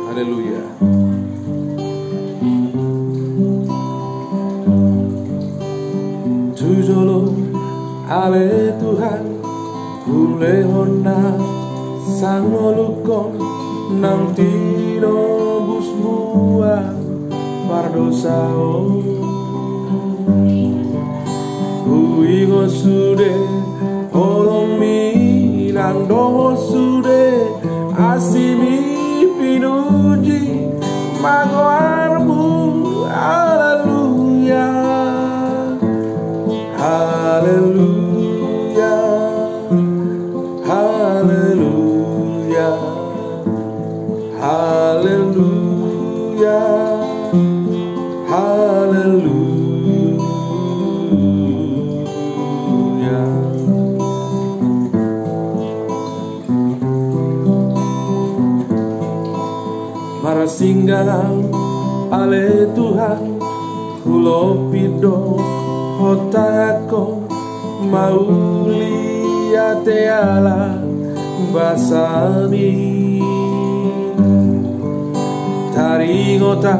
Haleluya. Tujolo ale Tuhan kulehona sang molukon nang tinobus buah pardosao uigo sude olong minang doho sude asimi pinuji magoarmu. Haleluya, haleluya, haleluya, haleluya, haleluya. Marasinggang ale Tuhan kulo pido hotako mauliate ala basami taringota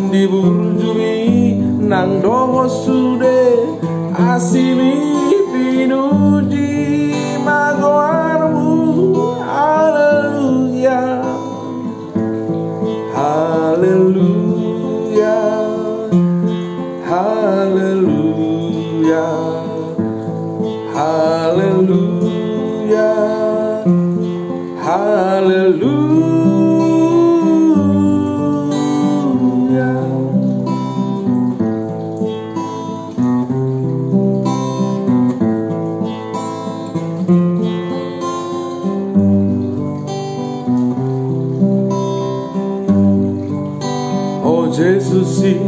diburjumi nang doho sude asimi pinuji magoarmu. Haleluya, haleluya, haleluya, haleluya, haleluya. Oh Jesusi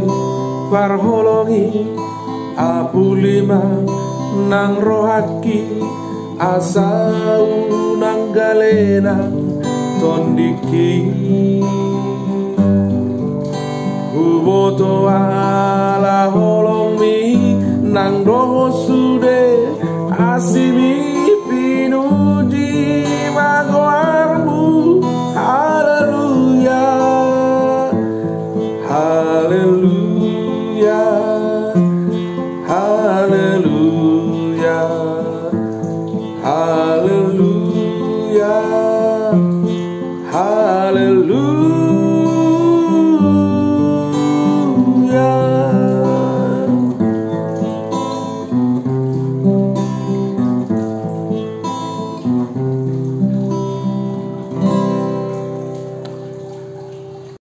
parholongi apulima nang rohaki asau nang galena tondiki uboto ala